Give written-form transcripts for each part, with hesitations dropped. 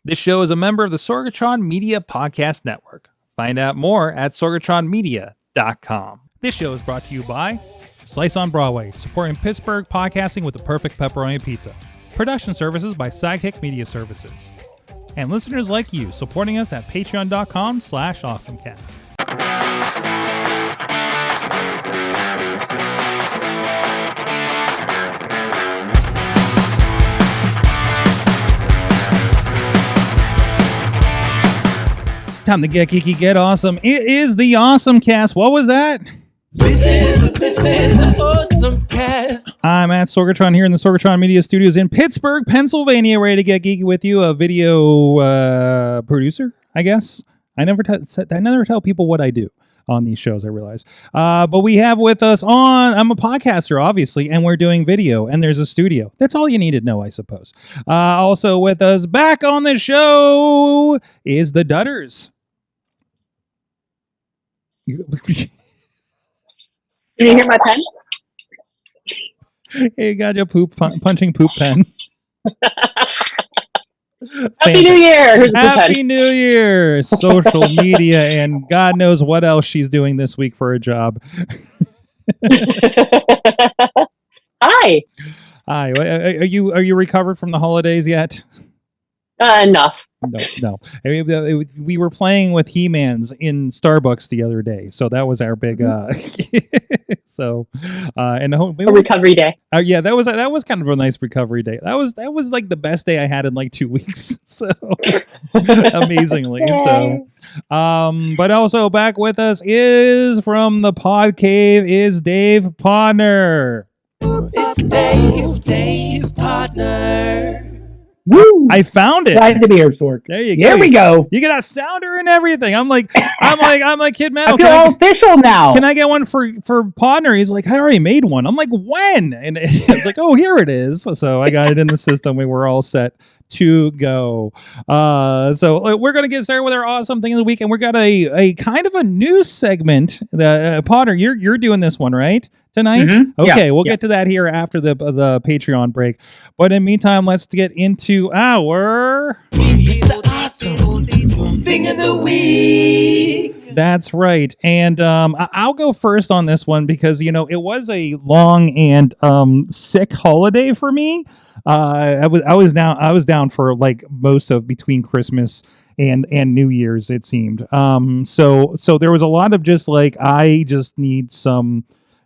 This show is a member of the Sorgatron Media Podcast Network. Find out more at sorgatronmedia.com. This show is brought to you by Slice on Broadway, supporting Pittsburgh podcasting with the perfect pepperoni pizza. Production services by Sidekick Media Services. And listeners like you, supporting us at patreon.com/AwesomeCast. It's time to get geeky, get awesome. It is the AwesomeCast. What was that? This is the AwesomeCast. I'm at Sorgatron here in the Sorgatron Media Studios in Pittsburgh, Pennsylvania, ready to get geeky with you. A video producer, I guess. I never tell people what I do on these shows, I realize. But we have with us I'm a podcaster, obviously, and we're doing video, and there's a studio. That's all you need to know, I suppose. Also with us back on the show is the Dudas. Can you hear my pen? Hey, got your punching poop pen. Happy New Year! Here's Happy New Year! Social media and God knows what else she's doing this week for a job. Hi. Hi. Are you recovered from the holidays yet? Enough. No. I mean, we were playing with He-Mans in Starbucks the other day, so that was our big. And a recovery day. Yeah, that was kind of a nice recovery day. That was like the best day I had in like 2 weeks. So amazingly. Yay. So, but also back with us is from the Pod Cave is Dave Podnar. It's Dave Podnar. Woo! I found it. Glad to be here, Sorg. There you go. Here we go. You get a sounder and everything. I'm like Kid Metal. I feel all official now. Can I get one for Podnar? He's like, I already made one. I'm like, when? And it's like, oh, here it is. So I got it in the system. We were all set to go. So we're gonna get started with our awesome thing of the week, and we got a kind of a news segment. Podnar, you're doing this one, right? Tonight? Mm-hmm. Okay, yeah. We'll get to that here after the Patreon break. But in the meantime, let's get into our... It's the awesome thing of the week. That's right. And I'll go first on this one because, it was a long and sick holiday for me. I was down for like most of between Christmas and New Year's, it seemed. So there was a lot of just like, I just need some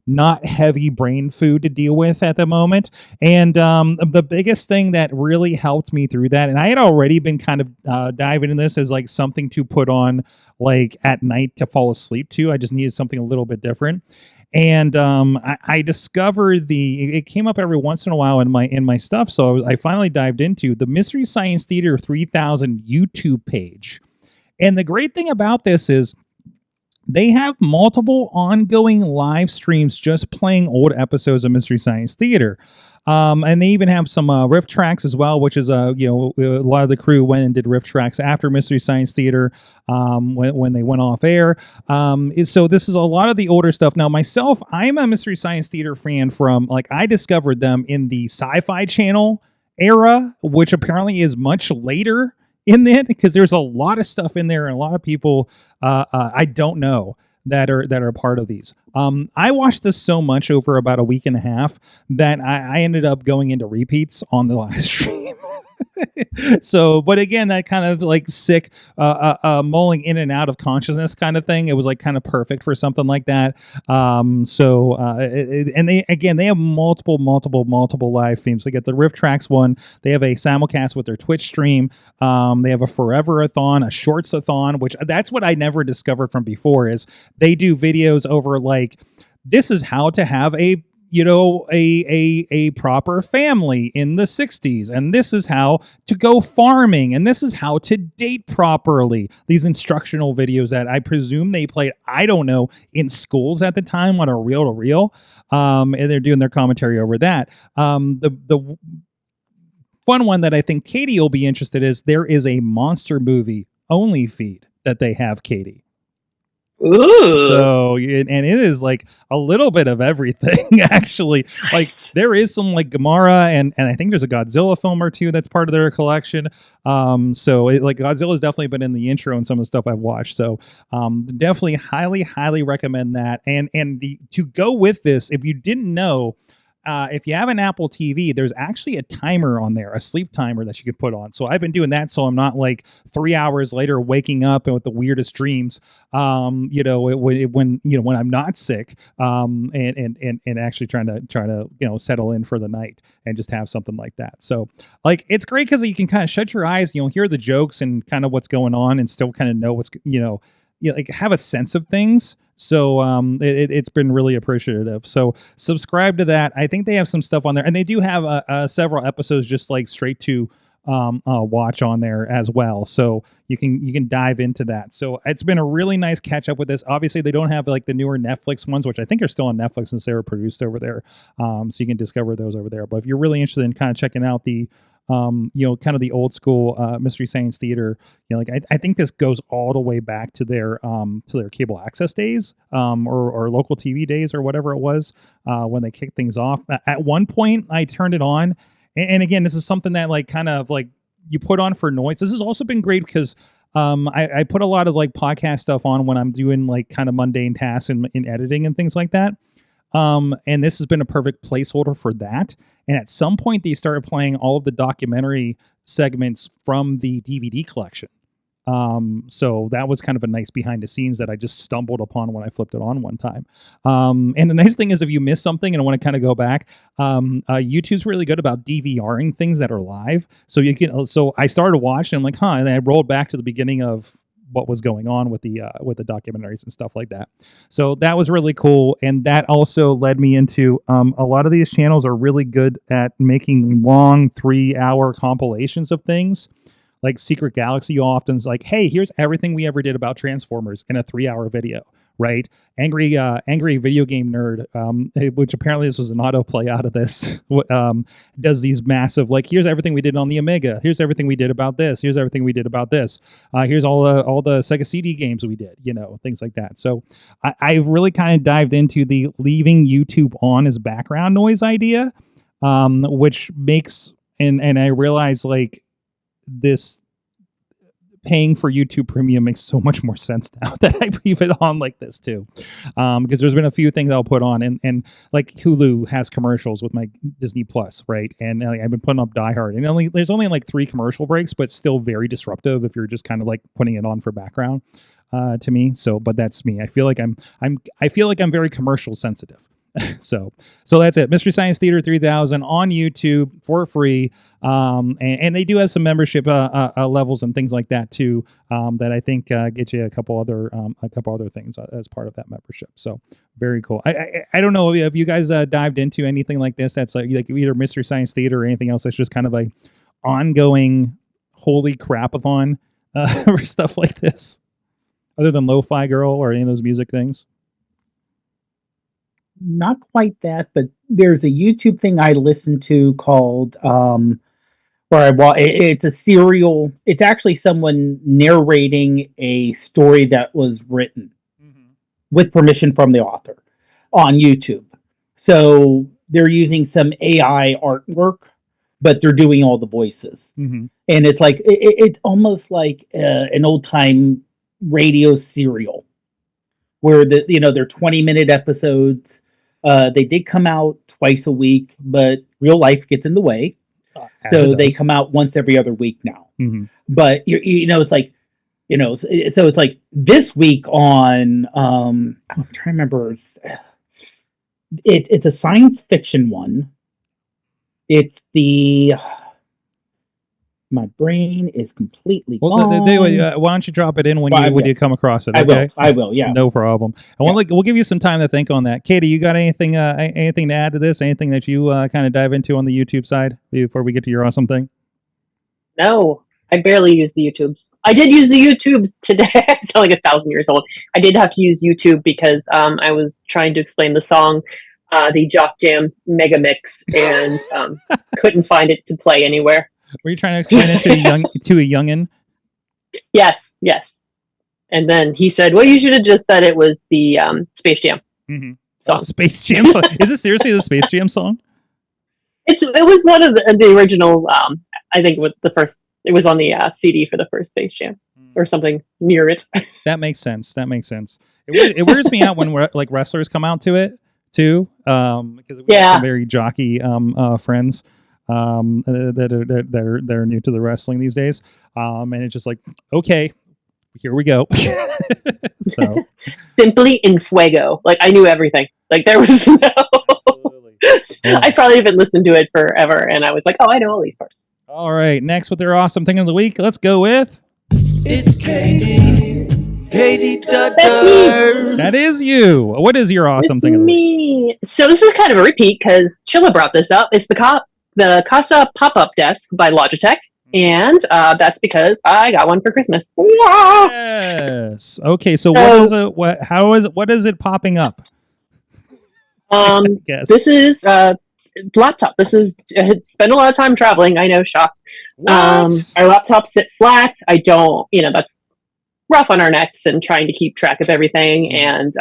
not heavy brain food to deal with at the moment. And the biggest thing that really helped me through that, and I had already been kind of diving into this as like something to put on like at night to fall asleep to. I just needed something a little bit different. And I discovered it came up every once in a while in my stuff. So I finally dived into the Mystery Science Theater 3000 YouTube page. And the great thing about this is they have multiple ongoing live streams just playing old episodes of Mystery Science Theater. And they even have some riff tracks as well, which is, a lot of the crew went and did riff tracks after Mystery Science Theater when they went off air. So this is a lot of the older stuff. Now, myself, I'm a Mystery Science Theater fan from, I discovered them in the Sci-Fi Channel era, which apparently is much later in that, because there's a lot of stuff in there and a lot of people I don't know that are part of these. I watched this so much over about a week and a half that I ended up going into repeats on the live stream. So, but again, that kind of like sick mulling in and out of consciousness kind of thing. It was like kind of perfect for something like that. And they have multiple live streams. They get the Riff Tracks one. They have a simulcast with their Twitch stream. They have a Forever-a-thon, a Shorts-a-thon, which that's what I never discovered from before is they do videos over like, this is how to have a proper family in the 60s, and this is how to go farming, and this is how to date properly. These instructional videos that I presume they played, I don't know, in schools at the time on a reel-to-reel, and they're doing their commentary over that. The fun one that I think Katie will be interested in is there is a monster movie only feed that they have, Katie. Ooh. So, and it is like a little bit of everything, actually. Like, there is some like Gamera, and I think there's a Godzilla film or two that's part of their collection. So like Godzilla's definitely been in the intro and some of the stuff I've watched. So, definitely highly recommend that. And to go with this, if you didn't know, if you have an Apple TV, there's actually a timer on there, a sleep timer that you could put on. So I've been doing that, so I'm not like 3 hours later waking up and with the weirdest dreams. When I'm not sick, and actually trying to settle in for the night and just have something like that. So like it's great because you can kind of shut your eyes, hear the jokes and kind of what's going on, and still kind of know what's like have a sense of things. So it's been really appreciative. So subscribe to that. I think they have some stuff on there, and they do have several episodes just like straight to watch on there as well. So you can dive into that. So it's been a really nice catch up with this. Obviously, they don't have like the newer Netflix ones, which I think are still on Netflix since they were produced over there. So you can discover those over there. But if you're really interested in kind of checking out the kind of the old school Mystery Science Theater, I think this goes all the way back to their cable access days, or local TV days, or whatever it was, when they kicked things off. At one point I turned it on, and again, this is something that like kind of like you put on for noise. This has also been great because I put a lot of like podcast stuff on when I'm doing like kind of mundane tasks in editing and things like that. And this has been a perfect placeholder for that. And at some point, they started playing all of the documentary segments from the DVD collection. So that was kind of a nice behind the scenes that I just stumbled upon when I flipped it on one time. And the nice thing is, if you miss something and want to kind of go back, YouTube's really good about DVRing things that are live. So so I started watching, I'm like, and then I rolled back to the beginning of what was going on with the documentaries and stuff like that. So that was really cool, and that also led me into a lot of these channels are really good at making long 3-hour compilations of things. Like Secret Galaxy often is like, hey, here's everything we ever did about Transformers in a 3-hour video, right? Angry Video Game Nerd, which apparently this was an autoplay out of this, does these massive, like, here's everything we did on the Amiga. Here's everything we did about this. Here's everything we did about this. Here's all the Sega CD games we did, things like that. So I've really kind of dived into the leaving YouTube on as background noise idea, which makes, and I realize like, this paying for YouTube Premium makes so much more sense now that I leave it on like this too, because there's been a few things I'll put on, and like Hulu has commercials with my Disney Plus, right? And I've been putting up Die Hard, and there's only like 3 commercial breaks, but still very disruptive if you're just kind of like putting it on for background to me. So, but that's me. I feel like I'm very commercial sensitive. So that's it. Mystery Science Theater 3000 on YouTube for free. And they do have some membership levels and things like that too, that I think get you a couple other things as part of that membership. So very cool. I don't know if you guys dived into anything like this that's like either Mystery Science Theater or anything else that's just kind of like ongoing holy crapathon or stuff like this, other than Lo-Fi Girl or any of those music things. Not quite that, but there's a YouTube thing I listen to called it's a serial. It's actually someone narrating a story that was written with permission from the author on YouTube. So they're using some AI artwork, but they're doing all the voices. And it's like it's almost like an old time radio serial where they're 20-minute episodes. They did come out twice a week, but real life gets in the way. So they come out once every other week now. But it's like, so it's like this week on, I'm trying to remember. It's a science fiction one. It's my brain is completely gone. Why don't you drop it in when you come across it? Okay? I will. Yeah, no problem. We'll give you some time to think on that. Katie, you got anything to add to this? Anything that you kind of dive into on the YouTube side before we get to your awesome thing? No, I barely use the YouTubes. I did use the YouTubes today. I sound like 1,000 years old. I did have to use YouTube because I was trying to explain the song, the Jock Jam Mega Mix, and couldn't find it to play anywhere. Were you trying to explain it to a youngin? Yes. And then he said, well, you should have just said it was the Space Jam song. Space Jam song. Is it seriously the Space Jam song? It was one of the original, I think it was on the CD for the first Space Jam or something near it. That makes sense. It weirds me out when like wrestlers come out to it too, because we have some very jockey friends that are new to the wrestling these days, and it's just like, okay, here we go. So Simply in fuego. Like I knew everything. Like there was no. Yeah. I probably haven't listened to it forever, and I was like, oh, I know all these parts. All right, next with their awesome thing of the week, let's go with. It's Katie. Katie Dudas. That is you. What is your awesome thing of the week? So this is kind of a repeat because Chilla brought this up. It's the Casa Pop-Up Desk by Logitech. And that's because I got one for Christmas. Yes. Okay. So what is it popping up? This is laptop. This is spend a lot of time traveling. I know, shocked. Our laptops sit flat. I don't. That's rough on our necks and trying to keep track of everything and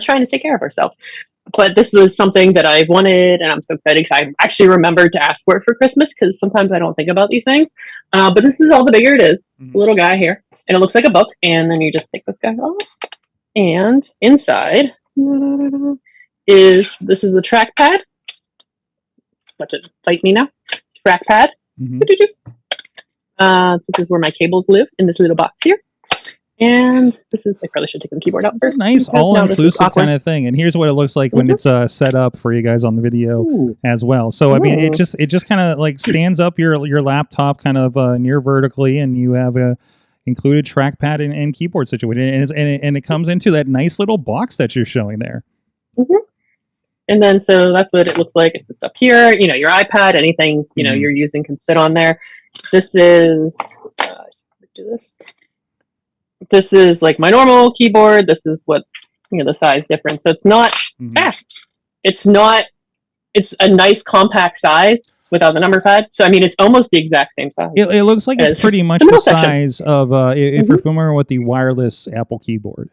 trying to take care of ourselves. But this was something that I wanted, and I'm so excited because I actually remembered to ask for it for Christmas because sometimes I don't think about these things. But this is all the bigger it is. It's a little guy here, and it looks like a book, and then you just take this guy off. And inside is the trackpad. Let it fight me now. Trackpad. This is where my cables live, in this little box here. And I probably should take the keyboard out first. It's a nice all-inclusive kind of thing. And here's what it looks like when it's set up for you guys on the video as well. So I mean, it just kind of like stands up your laptop kind of near vertically, and you have a included trackpad and keyboard situated, and it comes into that nice little box that you're showing there. And then so that's what it looks like. It sits up here. Your iPad, anything you're using can sit on there. This is do this. This is like my normal keyboard. This is what the size difference. So it's not it's a nice compact size without the number pad. So I mean it's almost the exact same size. It looks like it's pretty much the size of if you're familiar with the wireless Apple keyboard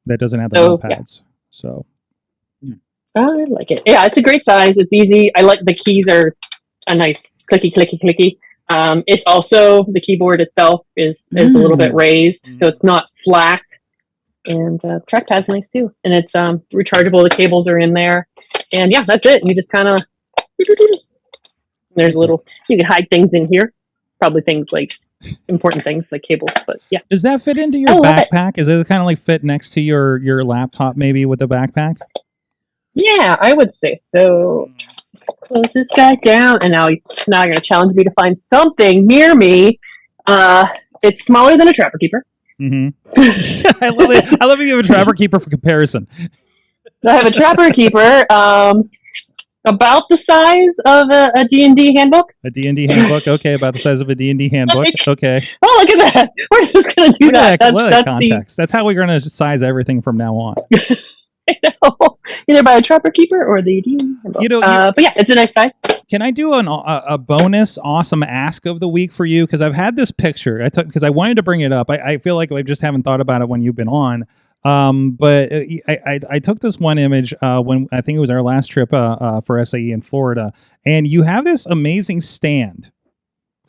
that doesn't have the number pads. So I like it. Yeah, it's a great size. It's easy. I like the keys are a nice clicky. It's also the keyboard itself is a little bit raised, so it's not flat. And the trackpad's nice too, and it's rechargeable. The cables are in there, and yeah, that's it. You just kind of there's a little. You can hide things in here, probably things like important things like cables. But yeah, does that fit into your backpack? Is it kind of like fit next to your laptop, maybe with the backpack? Yeah, I would say so. Close this guy down, and now you're going to challenge me to find something near me. It's smaller than a Trapper Keeper. I love it. I love you have a Trapper Keeper for comparison. I have a Trapper Keeper about the size of a D&D handbook. A D&D handbook, okay, about the size of a D&D handbook, okay. Oh, look at that. We're just going to do that. That's context. That's how we're going to size everything from now on. I know. Either by a Trapper Keeper or the D&D handbook. But yeah, it's a nice size. Can I do a bonus awesome ask of the week for you? Because I've had this picture. because I wanted to bring it up. I feel like I just haven't thought about it when you've been on. But I took this one image when I think it was our last trip for SAE in Florida, and you have this amazing stand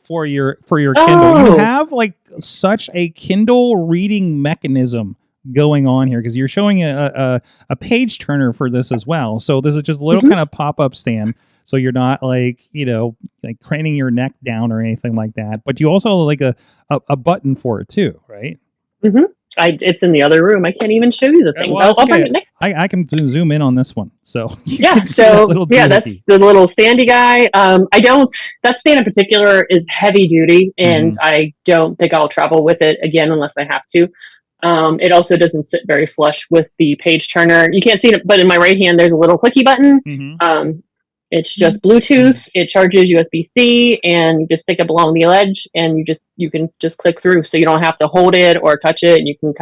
for your Kindle. You have like such a Kindle reading mechanism going on here because you're showing a page turner for this as well. So this is just a little kind of pop-up stand. So you're not like craning your neck down or anything like that. But you also like a button for it too, right? It's in the other room. I can't even show you the thing. Well, I'll bring it next. I can zoom in on this one. So that's the little standy guy. That stand in particular is heavy duty, and I don't think I'll travel with it again unless I have to. It also doesn't sit very flush with the page turner. You can't see it, but in my right hand there's a little clicky button. It's just Bluetooth. It charges USB-C, and you just stick it along the edge, and you can just click through, so you don't have to hold it or touch it. And you can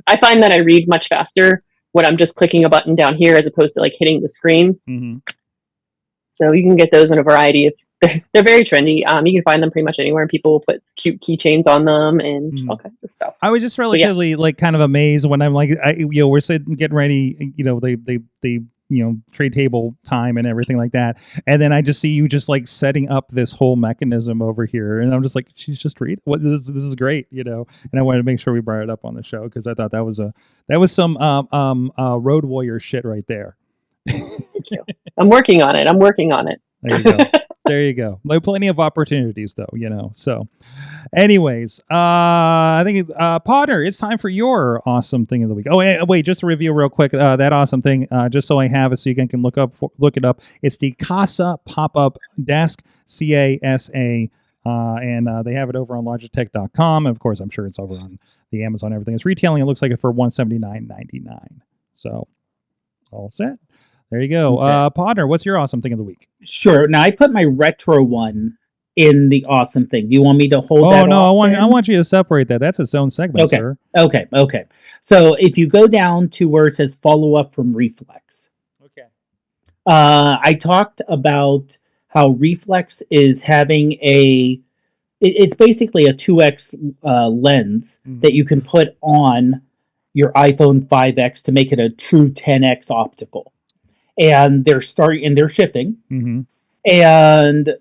I find that I read much faster when I'm just clicking a button down here as opposed to like hitting the screen. So you can get those in a variety. They're very trendy. You can find them pretty much anywhere, and people will put cute keychains on them and all kinds of stuff. I was just relatively like kind of amazed when I'm like, we're sitting getting ready, they trade table time and everything like that, and then I just see you just like setting up this whole mechanism over here, and I'm just like, she's just reading. What this is great, and I wanted to make sure we brought it up on the show because I thought that was some road warrior shit right there. Thank you. I'm working on it. There you go. There you go. Like plenty of opportunities though, So anyways, I think Podnar, it's time for your awesome thing of the week. Oh, wait, just to review real quick, that awesome thing, just so I have it so you can look it up. It's the Casa Pop-Up Desk, CASA, and they have it over on Logitech.com. And of course, I'm sure it's over on the Amazon. Everything it's retailing. It looks like it for $179.99. So all set. There you go. Okay. Podnar, what's your awesome thing of the week? Sure. Now I put my retro one in the awesome thing. Do you want me to hold that? Oh no, I want you to separate that. That's its own segment, okay. Sir. Okay. So if you go down to where it says follow up from Reflex. Okay. I talked about how Reflex is having it's basically a 2x lens that you can put on your iPhone 5X to make it a true 10x optical. And they're shipping. Mm-hmm. And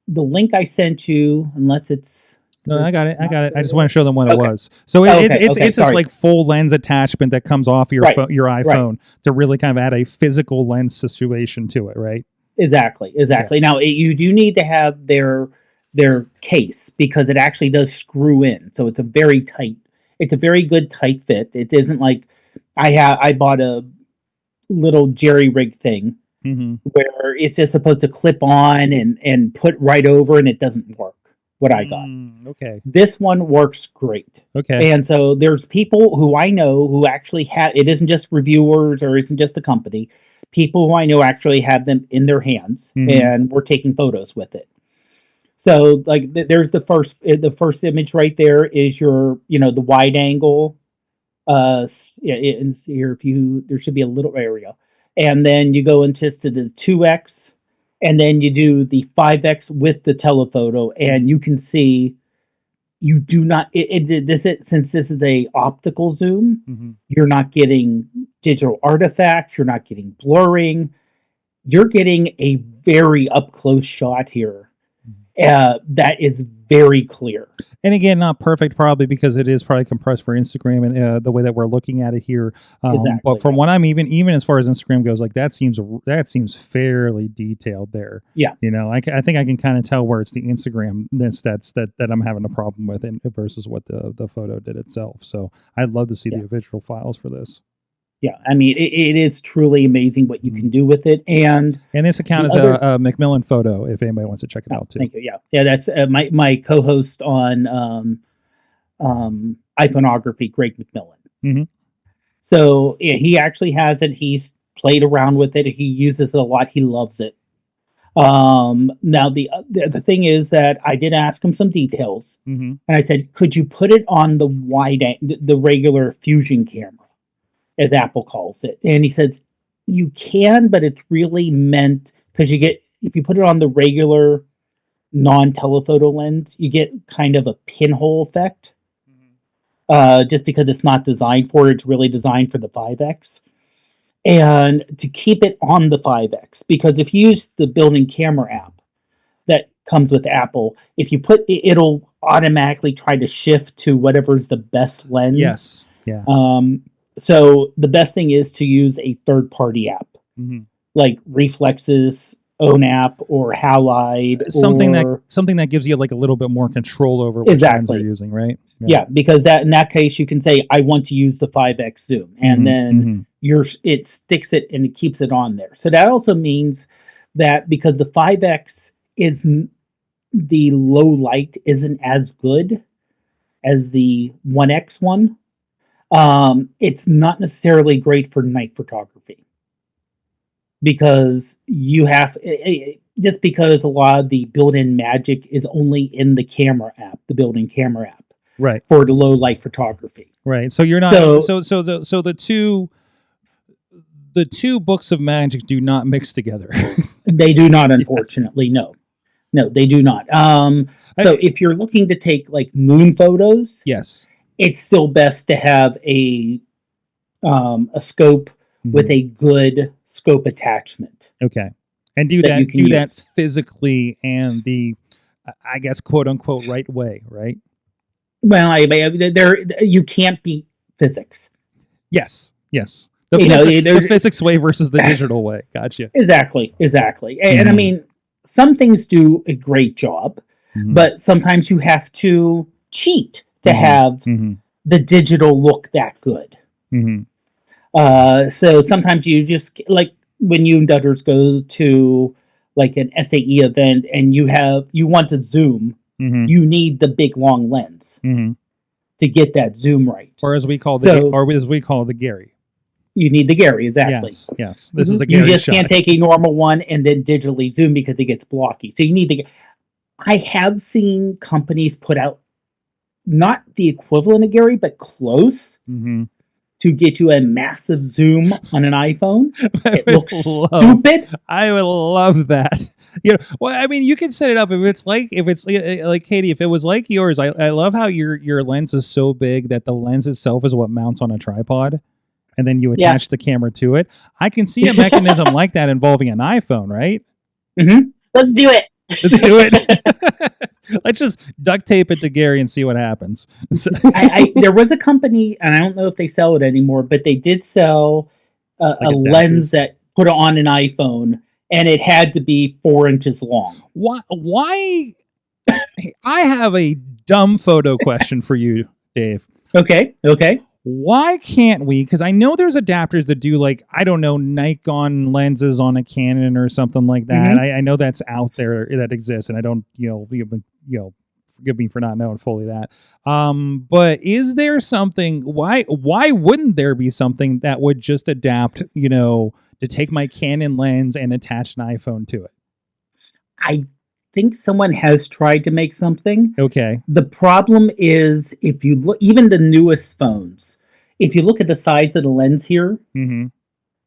the link I sent you, unless it's... No, I got it. I just want to show them what it was. So it's this like full lens attachment that comes off your your iPhone to really kind of add a physical lens situation to it, right? Exactly. Yeah. Now, you do need to have their case because it actually does screw in. So it's a very good tight fit. It isn't like I bought a little jerry rig thing where it's just supposed to clip on and put right over, and it doesn't work. What I got. Okay. This one works great. Okay. And so there's people who I know who actually have, it isn't just reviewers or isn't just the company. People who I know actually have them in their hands and we're taking photos with it. So like there's the first image right there is your, the wide angle. And here there should be a little area, and then you go into the 2x, and then you do the 5x with the telephoto, and you can see you do not since this is a optical zoom, you're not getting digital artifacts, you're not getting blurring, you're getting a very up close shot here that is very clear. And again, not perfect probably because it is probably compressed for Instagram and the way that we're looking at it here. Exactly, but from what I'm even as far as Instagram goes, like that seems fairly detailed there. Yeah. I think I can kind of tell where it's the Instagram that I'm having a problem with versus what the photo did itself. So I'd love to see the visual files for this. Yeah, I mean, it is truly amazing what you can do with it. And this account is a Macmillan photo if anybody wants to check it out too. Thank you. Yeah, that's my co-host on iPhoneography, Greg McMillan. Mm-hmm. So he actually has it. He's played around with it. He uses it a lot. He loves it. Now the thing is that I did ask him some details, and I said, could you put it on the regular Fusion camera, as Apple calls it? And he says, you can, but it's really meant because if you put it on the regular non-telephoto lens, you get kind of a pinhole effect. Just because it's not designed for it. It's really designed for the 5X. And to keep it on the 5X, because if you use the built-in camera app that comes with Apple, if you put it'll automatically try to shift to whatever's the best lens. Yes. Yeah. So the best thing is to use a third-party app, like Reflex's own app or Halide, something that gives you like a little bit more control over what lens you're using, right? Yeah, because in that case you can say I want to use the 5X zoom, and then it sticks it and it keeps it on there. So that also means that because the 5X is the low light isn't as good as the 1X one. It's not necessarily great for night photography because you have just because a lot of the built-in magic is only in the camera app, the built-in camera app, right, for the low light photography. Right. So you're not so the two books of magic do not mix together. They do not, unfortunately. No, they do not. So if you're looking to take like moon photos, yes, it's still best to have a scope with a good scope attachment. Okay, and do that physically and the, I guess, quote unquote, right way, right? Well, you can't beat physics. Yes. The physics way versus the digital way. Gotcha. Exactly. And I mean, some things do a great job, but sometimes you have to cheat to have the digital look that good. So sometimes you just, like when you and Dutters go to like an SAE event and you want to zoom, you need the big long lens to get that zoom right. Or as we call the Gary. You need the Gary, exactly. Yes. This is a Gary You just shot. can't take a normal one and then digitally zoom because it gets blocky. So you need I have seen companies put out not the equivalent of Gary, but close to get you a massive zoom on an iPhone. It looks stupid. I would love that. Well, I mean, you can set it up if it's like Katie, if it was like yours. I love how your lens is so big that the lens itself is what mounts on a tripod, and then you attach the camera to it. I can see a mechanism like that involving an iPhone, right? Let's do it. Let's do it. Let's just duct tape it to Gary and see what happens. There was a company, and I don't know if they sell it anymore, but they did sell a lens that put on an iPhone, and it had to be 4 inches long. Why? I have a dumb photo question for you, Dave. Okay. Why can't we? Because I know there's adapters that do, like, I don't know, Nikon lenses on a Canon or something like that. I know that's out there, that exists, and I don't, forgive me for not knowing fully that. But is there something? Why wouldn't there be something that would just adapt, to take my Canon lens and attach an iPhone to it? I think someone has tried to make something. Okay. The problem is, if you look, even the newest phones, if you look at the size of the lens here,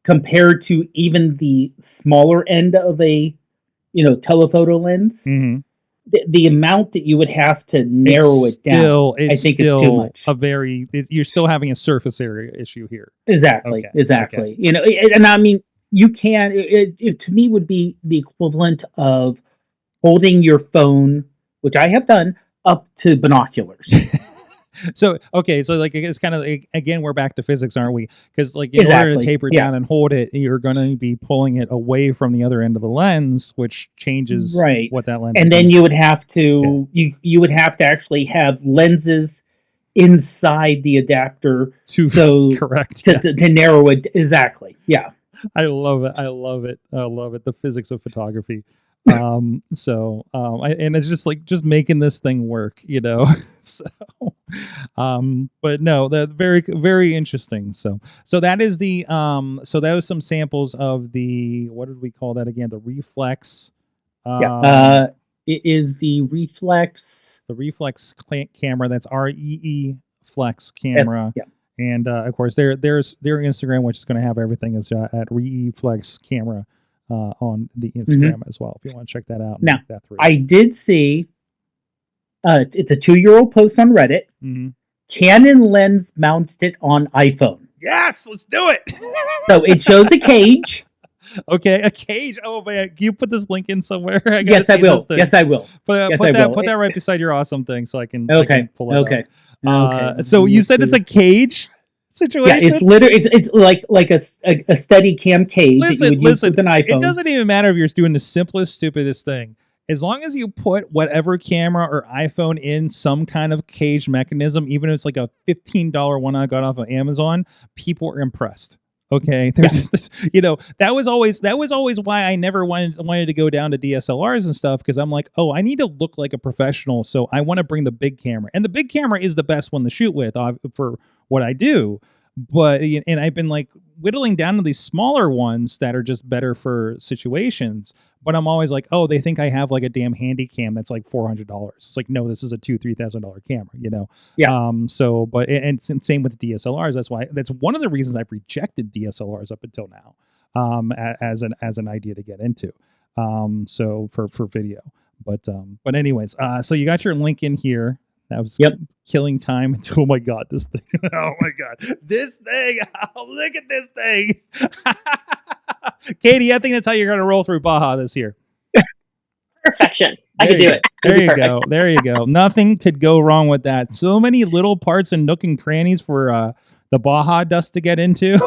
compared to even the smaller end of a, telephoto lens, the amount that you would have to narrow it down, I think it's too much. You're still having a surface area issue here. Exactly. Okay. And I mean, you can, it to me would be the equivalent of holding your phone, which I have done, up to binoculars. So like, it's kind of like, again, we're back to physics, aren't we? Because like, in order to taper it down and hold it, you're going to be pulling it away from the other end of the lens, which changes what that lens. And then you would have to you would have to actually have lenses inside the adapter to narrow it. Exactly. Yeah. I love it. The physics of photography. And it's just making this thing work, so but no, that very, very interesting. So that is the so that was some samples of the, what did we call that again? The Reflex. It is the Reflex camera. That's REE Flex camera. And of course their Instagram, which is going to have everything, is at REE Flex camera on the Instagram as well, if you want to check that out. Now, I did see it's a 2-year-old post on Reddit. Canon lens mounted on iPhone. Yes, let's do it. So it shows a cage. Okay, a cage. Oh man, can you put this link in somewhere? Yes, I will. Yes, I will. Put that right beside your awesome thing, so I can pull it up. Okay. So you said it's a cage situation? Yeah, it's literally it's like a steady cam cage. Listen, with an iPhone. It doesn't even matter if you're doing the simplest, stupidest thing. As long as you put whatever camera or iPhone in some kind of cage mechanism, even if it's like a $15 one I got off of Amazon, people are impressed. Okay, there's this, that was always why I never wanted to go down to DSLRs and stuff, because I'm like, oh, I need to look like a professional, so I want to bring the big camera, and the big camera is the best one to shoot with for what I do. But and I've been like whittling down to these smaller ones that are just better for situations. But I'm always like, oh, they think I have like a damn handy cam that's like $400. It's like, no, this is a $2,000-$3,000 camera, Yeah. So, but and same with DSLRs. That's one of the reasons I've rejected DSLRs up until now, as an idea to get into. So for video, but anyways, so you got your link in here. That was killing time. Oh my god, this thing! Oh my god, this thing! Oh, look at this thing, Katie. I think that's how you're gonna roll through Baja this year. Perfection. I could do it. There you go. There you go. Nothing could go wrong with that. So many little parts and nook and crannies for the Baja dust to get into.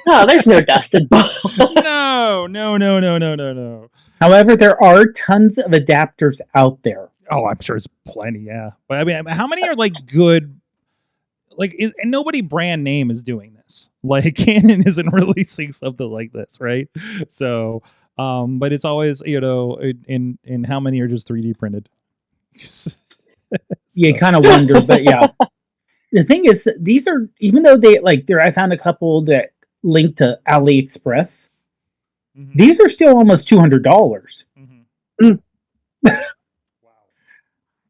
Oh, there's no dust in Baja. No. However, there are tons of adapters out there. Oh, I'm sure it's plenty, yeah. But I mean, how many are like good? Like, and nobody brand name is doing this. Like, Canon isn't releasing something like this, right? So, but it's always, in how many are just 3D printed? So. You kind of wonder, but yeah. The thing is, these are, even though I found a couple that link to AliExpress. Mm-hmm. These are still almost $200. Mm-hmm. Wow.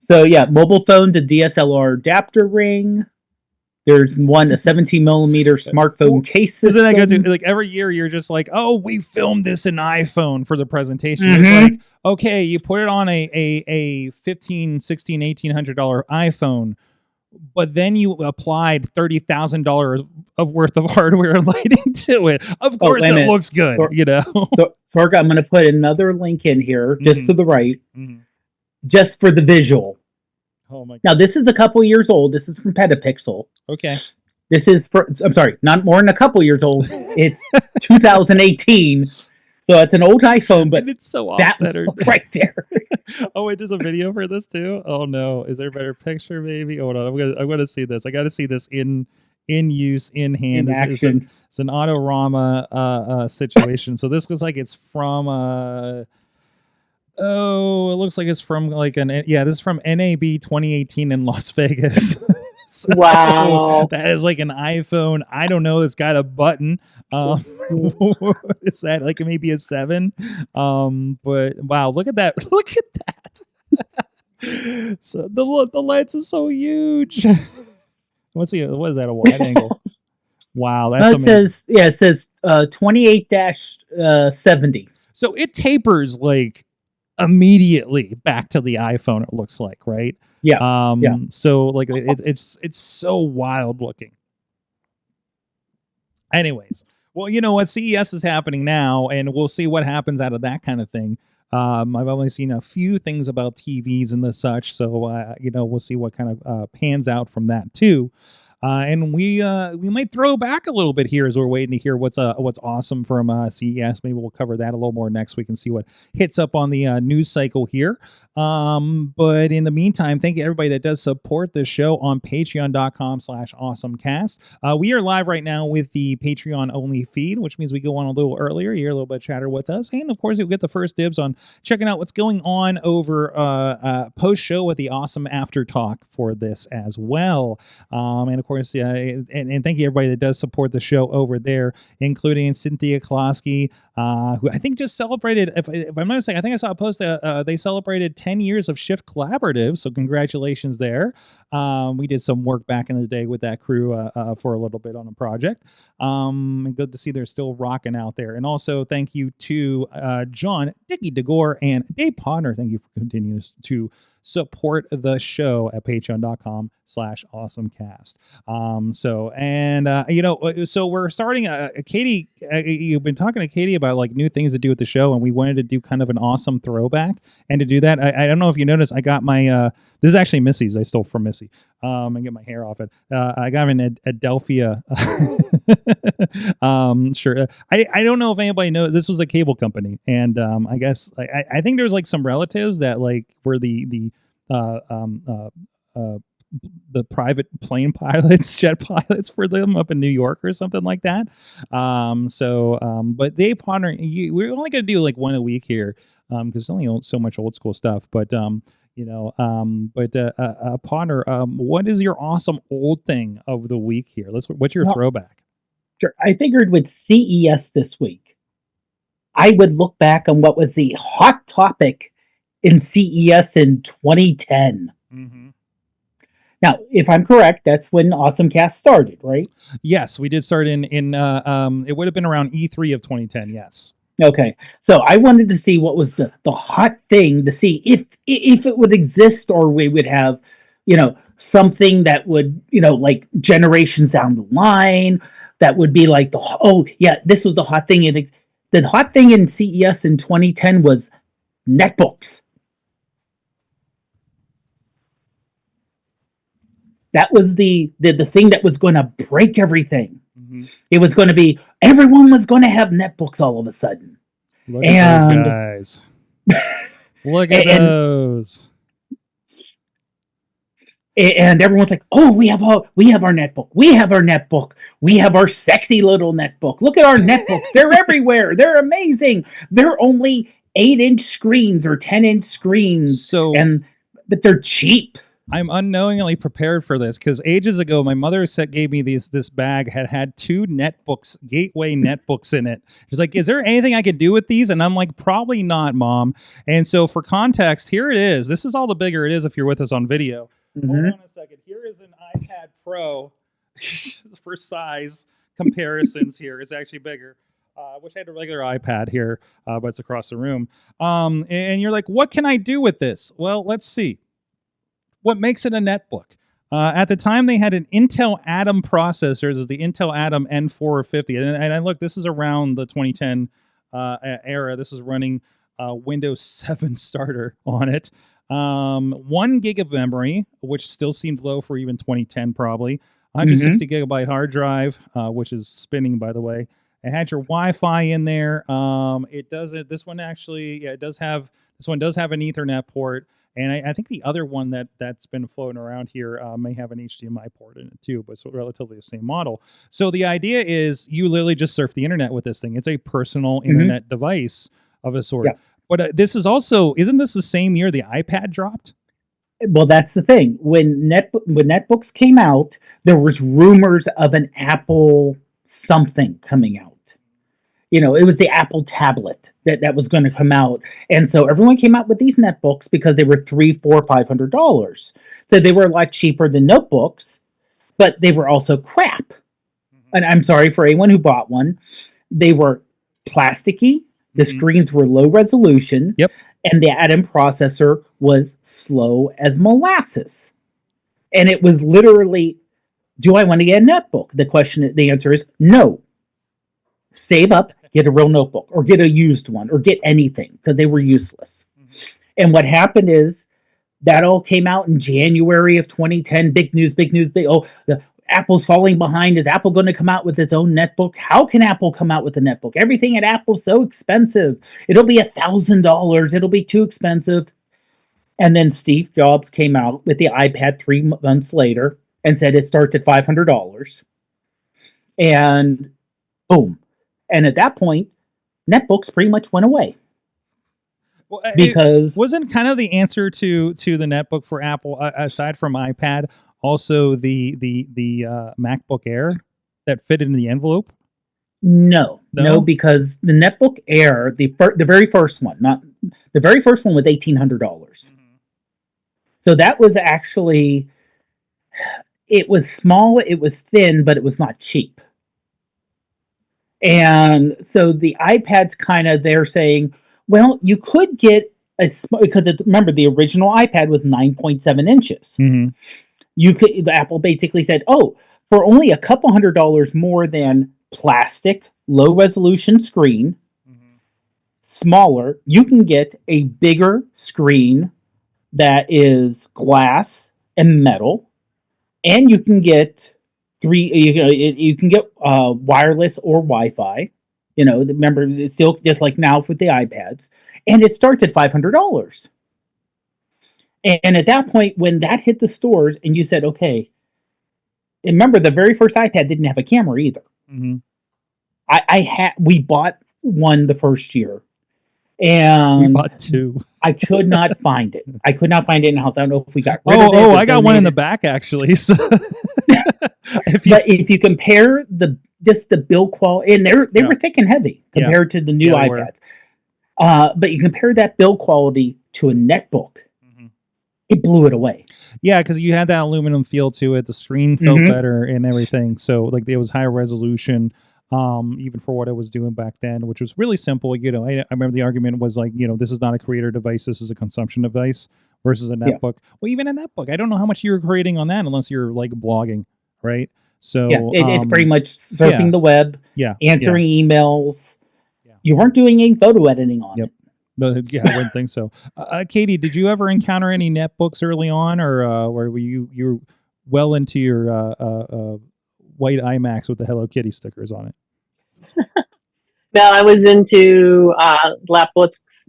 So yeah, mobile phone to DSLR adapter ring. There's one, a 17 millimeter smartphone case system. Isn't that good? Like every year, you're just like, oh, we filmed this in iPhone for the presentation. Mm-hmm. It's like, okay, you put it on a $1,500, $1,600, $1,800 iPhone, but then you applied $30,000 of worth of hardware and lighting to it. Of course, it looks good, So, Sorg, I'm going to put another link in here, just to the right, just for the visual. Oh my God. Now, this is a couple years old. This is from Petapixel. Okay. This is I'm sorry, not more than a couple years old. It's 2018. So it's an old iPhone, but it's so off-centered right there. Oh wait, there's a video for this too. Oh no, is there a better picture? Maybe. Hold on, I'm gonna see this. I got to see this in use, in hand. In action. It's an Autorama situation. So this looks like it's from it looks like it's from this is from NAB 2018 in Las Vegas. So wow. That is like an iPhone. I don't know. It's got a button. Is that like maybe a 7? But wow, look at that. Look at that. So the lens is so huge. What is that, a wide angle? Wow, that's amazing. It says 28-70. So it tapers like immediately back to the iPhone, it looks like, right? Yeah. So like it's so wild looking. Anyways, well, you know what? CES is happening now, and we'll see what happens out of that kind of thing. I've only seen a few things about TVs and the such, so we'll see what kind of pans out from that too. And we might throw back a little bit here as we're waiting to hear what's awesome from CES. Maybe we'll cover that a little more next week and see what hits up on the news cycle here. But in the meantime, thank you everybody that does support the show on patreon.com/awesomecast. We are live right now with the Patreon only feed, which means we go on a little earlier. You hear a little bit of chatter with us. And of course, you'll get the first dibs on checking out what's going on over post show with the awesome after talk for this as well. And of course, and thank you everybody that does support the show over there, including Cynthia Klosky, who I think just celebrated, if I'm not mistaken, I think I saw a post that they celebrated 10 years of Shift Collaborative, so congratulations there. We did some work back in the day with that crew for a little bit on a project. And good to see they're still rocking out there. And also thank you to John, Dickie DeGore, and Dave Podnar. Thank you for continuing to support the show at patreon.com/awesomecast. So we're starting Katie, you've been talking to Katie about like new things to do with the show, and we wanted to do kind of an awesome throwback. And to do that, I don't know if you noticed, I got my this is actually Missy's. I stole from Missy. And get my hair off it. I got an Adelphia shirt. I don't know if anybody knows, this was a cable company, and I guess I think there's like some relatives that like were the private plane pilots, jet pilots for them up in New York or something like that. But Dave Podnar, we're only gonna do like one a week here, because there's only so much old school stuff. But Podnar, what is your awesome old thing of the week here? What's your throwback? Sure. I figured with CES this week, I would look back on what was the hot topic in CES in 2010. Mm-hmm. Now, if I'm correct, that's when AwesomeCast started, right? Yes, we did start in it would have been around E3 of 2010, yes. Okay, so I wanted to see what was the hot thing to see if it would exist, or we would have, something that would, like generations down the line, that would be like oh yeah, this was the hot thing. And the hot thing in CES in 2010 was netbooks. That was the thing that was going to break everything. Mm-hmm. It was going to be, everyone was going to have netbooks all of a sudden. Look at those guys. Look at those. And everyone's like, "Oh, we have our netbook. We have our netbook. We have our sexy little netbook. Look at our netbooks. They're everywhere. They're amazing. They're only 8-inch screens or 10-inch screens, but they're cheap." I'm unknowingly prepared for this because ages ago, my mother gave me this bag had 2 netbooks, Gateway netbooks in it. She's like, "Is there anything I could do with these?" And I'm like, "Probably not, Mom." And so for context, here it is. This is all the bigger it is if you're with us on video. Mm-hmm. Hold on a second. Here is an iPad Pro for size comparisons here. It's actually bigger. I wish I had a regular iPad here, but it's across the room. And you're like, what can I do with this? Well, let's see. What makes it a netbook? At the time, they had an Intel Atom processor. This is the Intel Atom N450. And look, this is around the 2010 era. This is running Windows 7 starter on it. 1 gig of memory, which still seemed low for even 2010 probably. 160 gigabyte hard drive, which is spinning, by the way. It had your Wi-Fi in there. It doesn't. This one does have an Ethernet port. And I think the other one that's been floating around here may have an HDMI port in it too, but it's relatively the same model. So the idea is you literally just surf the internet with this thing. It's a personal internet device of a sort. Yeah. But this is also, isn't this the same year the iPad dropped? Well, that's the thing. When netbooks came out, there was rumors of an Apple something coming out. It was the Apple tablet that was going to come out. And so everyone came out with these netbooks because they were $300, $400, $500. So they were a lot cheaper than notebooks, but they were also crap. And I'm sorry for anyone who bought one. They were plasticky. The screens were low resolution. Yep. And the Atom processor was slow as molasses. And it was literally, do I want to get a netbook? The answer is no. Save up, get a real notebook, or get a used one, or get anything, because they were useless. And what happened is that all came out in January of 2010. Big news. The Apple's falling behind. Is Apple going to come out with its own netbook? How can Apple come out with a netbook? Everything at Apple's so expensive. It'll be $1,000. It'll be too expensive. And then Steve Jobs came out with the iPad 3 months later and said it starts at $500. And boom. And at that point, netbooks pretty much went away. Well, because wasn't kind of the answer to the netbook for Apple, aside from iPad, also the MacBook Air that fit in the envelope? No, because the MacBook Air, the very first one, was $1,800. So that was actually, it was small, it was thin, but it was not cheap. And so the iPad's kind of there saying, well, you could get because remember the original iPad was 9.7 inches. Apple basically said, oh, for only a couple $100 more than plastic, low resolution screen, smaller, you can get a bigger screen that is glass and metal, and you can get wireless or Wi-Fi. Remember, it's still just like now with the iPads, and it starts at $500. And at that point, when that hit the stores, and you said, okay, and remember, the very first iPad didn't have a camera either. We bought one the first year, and we bought 2. I could not find it. I could not find it in the house. I don't know if we got rid of it. I got one in the back actually. So if you compare the build quality, and they were thick and heavy compared to the new iPads. But you compare that build quality to a netbook, it blew it away. Yeah, because you had that aluminum feel to it. The screen felt better and everything. So like it was higher resolution. even for what I was doing back then, which was really simple. I remember the argument was like, this is not a creator device, this is a consumption device versus a netbook. Well, even a netbook, I don't know how much you're creating on that unless you're like blogging, right? So it's pretty much surfing the web, answering emails. Yeah. You weren't doing any photo editing on it. No, I wouldn't think so. Katie, did you ever encounter any netbooks early on, or were you well into your white iMacs with the Hello Kitty stickers on it? No, I was into laptops.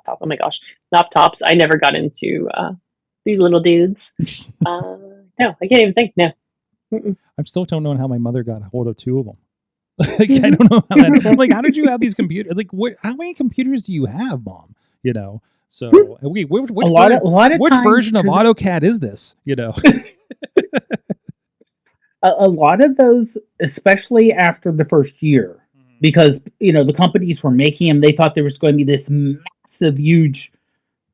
Oh my gosh, laptops. I never got into these little dudes. No, I can't even think. No. Mm-mm. I still don't know how my mother got a hold of two of them. Like, I don't know how that. I'm like, how did you have these computers? Like, how many computers do you have, Mom? So which version of AutoCAD is this? A lot of those, especially after the first year, because the companies were making them, they thought there was going to be this massive, huge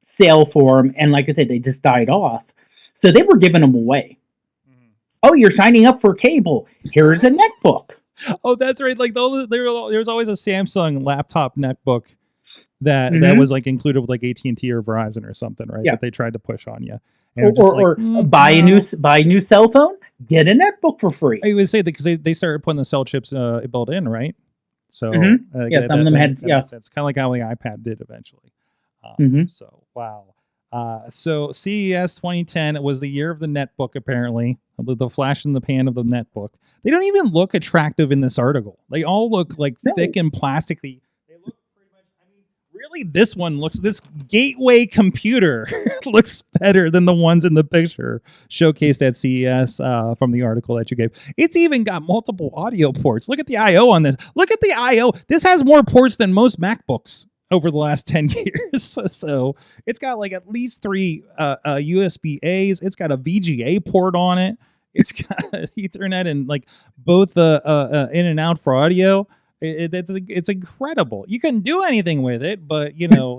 sale for them, and like I said, they just died off. So they were giving them away. Oh, you're signing up for cable. Here's a netbook. Oh, that's right. Like there was always a Samsung laptop netbook that was like included with like AT&T or Verizon or something, right? Yeah. That they tried to push on you. Or buy a new cell phone, get a netbook for free. I would say that because they started putting the cell chips built in, right? So some of them had. It's kind of like how the iPad did eventually. So wow. So CES 2010 was the year of the netbook, apparently. The flash in the pan of the netbook. They don't even look attractive in this article. They all look like thick and plasticky. They look pretty much, really this gateway computer looks better than the ones in the picture showcased at CES from the article that you gave. It's even got multiple audio ports. Look at the I/O on this. Look at the I/O. This has more ports than most MacBooks over the last 10 years. So it's got like at least 3 USB-A's. It's got a VGA port on it. It's got Ethernet and like both in and out for audio. It's incredible. You can do anything with it, but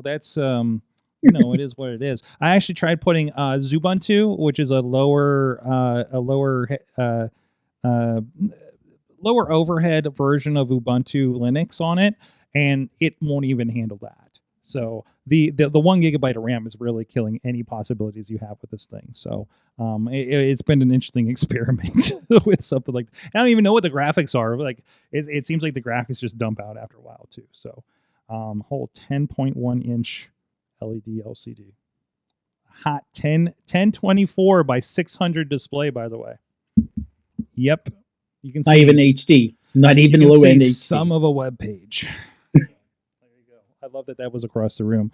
that's it is what it is. I actually tried putting Xubuntu, which is a lower overhead version of Ubuntu Linux on it, and it won't even handle that. So the 1 gigabyte of RAM is really killing any possibilities you have with this thing. So it's been an interesting experiment with something like that. I don't even know what the graphics are. Like it seems like the graphics just dump out after a while too. So whole 10.1 inch LED LCD, hot 1024 by 600 display, by the way. Yep, you can not see even HD, not even low end HD. Some of a web page. I love that was across the room.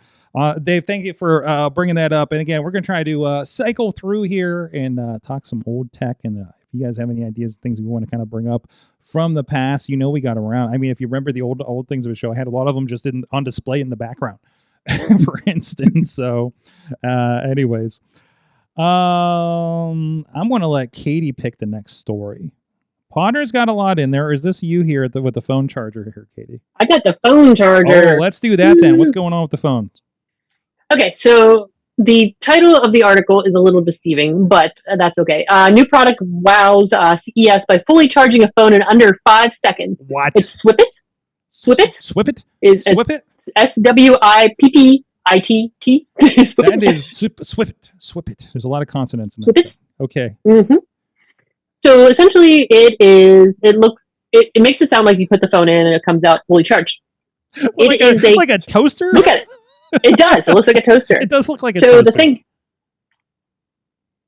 Dave, thank you for bringing that up. And again, we're going to try to cycle through here and talk some old tech. And if you guys have any ideas of things we want to kind of bring up from the past, we got around. I mean, if you remember the old things of the show, I had a lot of them just on display in the background, for instance. So anyways, I'm going to let Katie pick the next story. Podnar's got a lot in there. Or is this you here with the phone charger here, Katie? I got the phone charger. Oh, let's do that then. What's going on with the phone? Okay, so the title of the article is a little deceiving, but that's okay. New product wows CES by fully charging a phone in under 5 seconds. What? It's Swipit. Swipit? Swipit? Is Swipit? SWIPPITT. That is Swipit. Swipit. There's a lot of consonants in that. Swipit? Okay. Mm-hmm. So essentially, it makes it sound like you put the phone in and it comes out fully charged. Like a toaster? Look at it. It does. It looks like a toaster. It does look like a toaster. So the thing,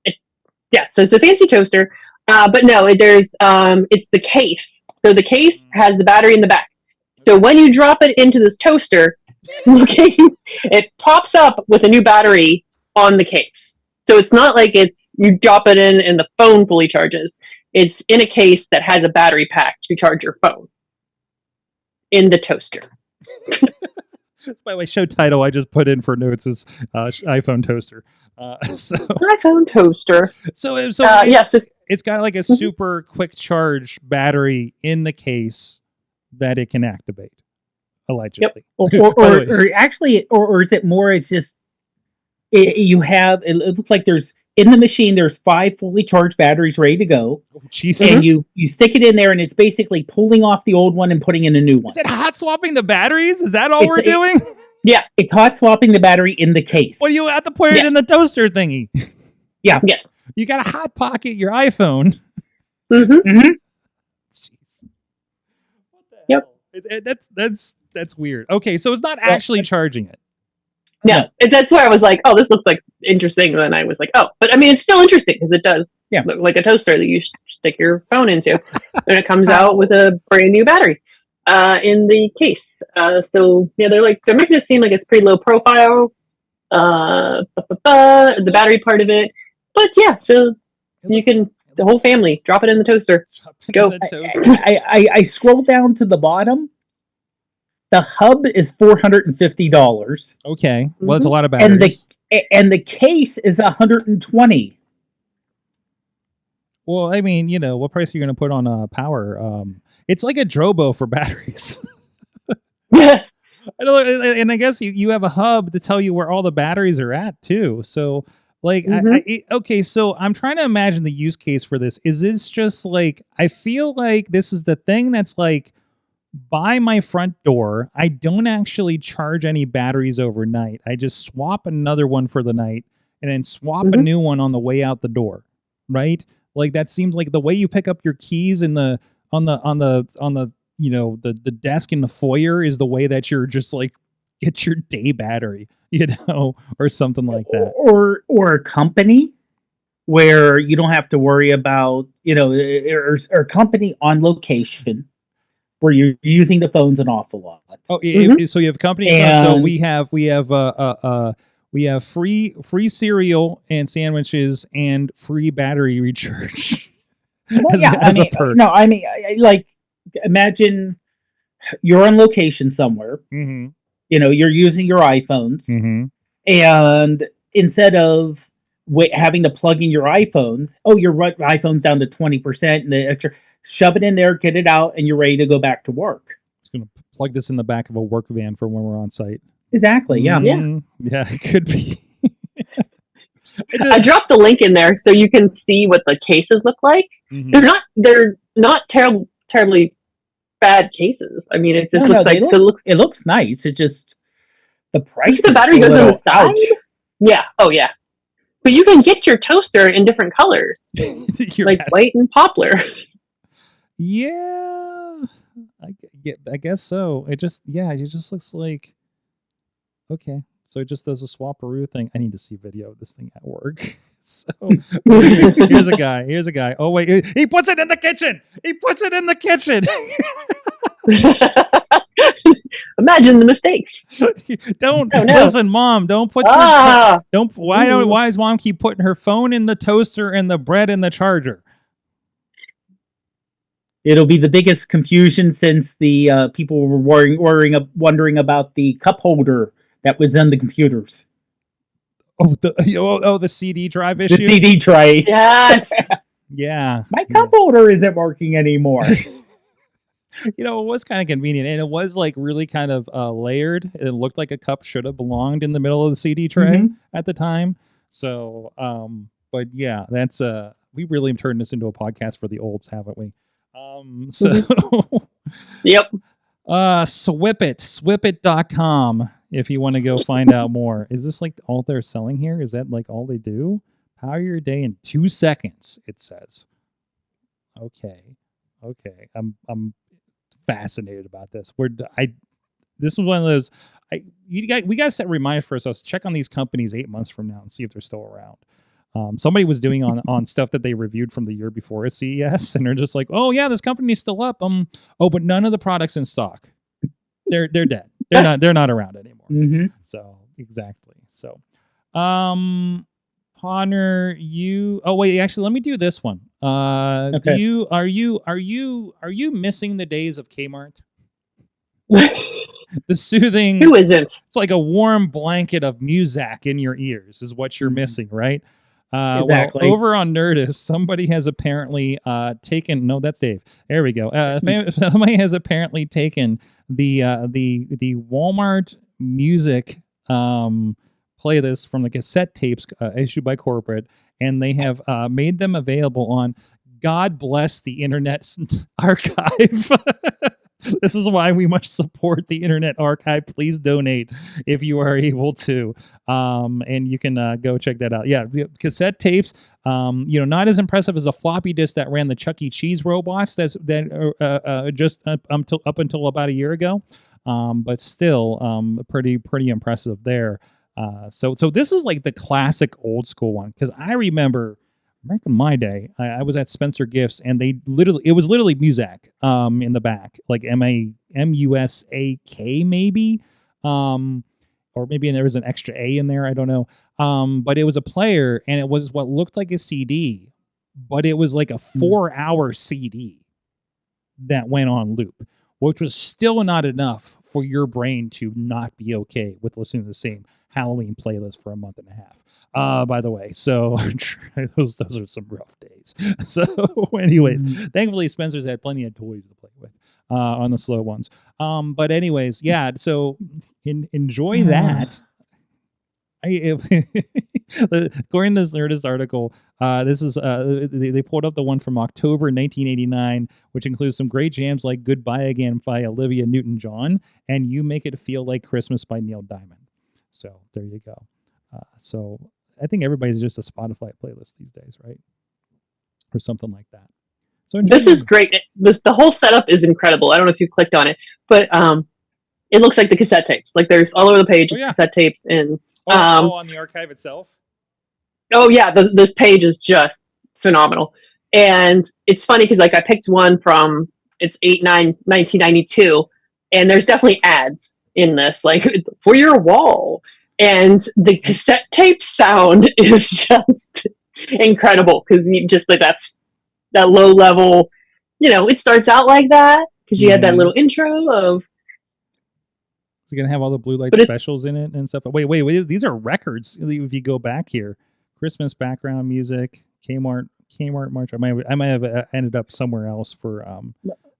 so it's a fancy toaster, but no, it's the case. So the case has the battery in the back. So when you drop it into this toaster, it pops up with a new battery on the case. So it's not like you drop it in and the phone fully charges. It's in a case that has a battery pack to charge your phone in the toaster. By the way, show title I just put in for notes is iPhone toaster. iPhone toaster. So So it's got like a super quick charge battery in the case that it can activate, allegedly. Yep. Or actually, or is it more? It's just you have it looks like there's in the machine there's 5 fully charged batteries ready to go, Jeez. and you stick it in there, and it's basically pulling off the old one and putting in a new one. Is it hot swapping the batteries? Is that all we're doing? Yeah, it's hot swapping the battery in the case. Well, you have to put it in the toaster thingy. Yeah. Yes. You got to hot pocket your iPhone. Mm-hmm. Mm-hmm. Jeez. What the Yep. hell? That's weird. Okay, so it's not actually charging it. Yeah, that's why I was like, oh, this looks like interesting. And then I was like, oh, but I mean, it's still interesting because it does look like a toaster that you stick your phone into. And it comes out with a brand new battery in the case. So yeah, they're making it seem like it's pretty low profile. The battery part of it. But yeah, so you can, the whole family, drop it in the toaster. Go. I scroll down to the bottom. The hub is $450. Okay, well, it's a lot of batteries. And the case is $120. Well, I mean, what price are you going to put on power? It's like a Drobo for batteries. Yeah. And I guess you have a hub to tell you where all the batteries are at too. So okay, so I'm trying to imagine the use case for this. Is this just like, I feel like this is the thing that's like, by my front door, I don't actually charge any batteries overnight. I just swap another one for the night and then swap a new one on the way out the door. Right? Like that seems like the way you pick up your keys in the on the the desk in the foyer is the way that you're just like get your day battery, or something like that. Or a company where you don't have to worry about, or a company on location where you're using the phones an awful lot. Oh, so you have company. So we have free cereal and sandwiches and free battery recharge. Well, a perk. No, I mean, imagine you're on location somewhere. Mm-hmm. You're using your iPhones, and instead of having to plug in your iPhone, your iPhone's down to 20%, and the extra, shove it in there, get it out, and you're ready to go back to work. Just gonna plug this in the back of a work van for when we're on site. Exactly. Yeah. Yeah, it could be. I dropped the link in there so you can see what the cases look like. Mm-hmm. They're not terribly bad cases. I mean, it just it looks nice. It just the price. The battery goes on the side. Yeah. Oh yeah. But you can get your toaster in different colors, like white and poplar. Yeah, I guess so. It just looks like okay. So it just does a swaparoo thing. I need to see video of this thing at work. So here's a guy. Oh wait, he puts it in the kitchen. Imagine the mistakes. Listen, Mom. Don't put. Why does Mom keep putting her phone in the toaster and the bread in the charger? It'll be the biggest confusion since the people were wondering about the cup holder that was in the computers. The CD drive issue. The CD drive. Yes. Yeah. My cup holder isn't working anymore. It was kind of convenient, and it was like really kind of layered. It looked like a cup should have belonged in the middle of the CD tray at the time. So, but yeah, that's we really turned this into a podcast for the olds, haven't we? Yep. Swipit.com if you want to go find out more. Is this like all they're selling here? Is that like all they do? Power your day in 2 seconds, it says. Okay. I'm fascinated about this. This is one of those we got to set reminders for ourselves. Check on these companies 8 months from now and see if they're still around. Somebody was doing on stuff that they reviewed from the year before at CES, and they're just like, oh yeah, this company's still up. But none of the products in stock. They're dead. They're not around anymore. Mm-hmm. So exactly. So, Podnar, actually, let me do this one. Okay. Are you missing the days of Kmart? The soothing. Who isn't? It's like a warm blanket of Muzak in your ears is what you're missing, right? Exactly. Well, over on Nerdist, somebody has apparently taken. No, that's Dave. There we go. Somebody has apparently taken the Walmart Music playlists from the cassette tapes issued by corporate, and they have made them available on God Bless the Internet Archive. This is why we must support the Internet Archive. Please donate if you are able to. And you can go check that out. Yeah, the cassette tapes, not as impressive as a floppy disk that ran the Chuck E. Cheese robots just up until about a year ago. But still pretty impressive there. So this is like the classic old school one, because I remember back in my day, I was at Spencer Gifts, and it was literally Muzak in the back, like MUSAK maybe, or maybe there was an extra A in there, I don't know. But it was a player, and it was what looked like a CD, but it was like a 4-hour CD that went on loop, which was still not enough for your brain to not be okay with listening to the same Halloween playlist for a month and a half. By the way, so those are some rough days. So anyways, thankfully Spencer's had plenty of toys to play with on the slow ones. But anyways, yeah, so enjoy that. According to this Nerdist article, this is they pulled up the one from October 1989, which includes some great jams like Goodbye Again by Olivia Newton-John and You Make It Feel Like Christmas by Neil Diamond. So there you go. So I think everybody's just a Spotify playlist these days, right? Or something like that. So this is great. The whole setup is incredible. I don't know if you clicked on it, but it looks like the cassette tapes. Like there's all over the page cassette tapes, and on the archive itself. Oh yeah, this page is just phenomenal. And it's funny because like I picked one from 1992, and there's definitely ads in this, like for your wall. And the cassette tape sound is just incredible, because you just like that low level, it starts out like that because you had that little intro of. It's gonna have all the blue light specials in it and stuff. Wait, these are records. If you go back here, Christmas background music, Kmart March. I might have ended up somewhere else for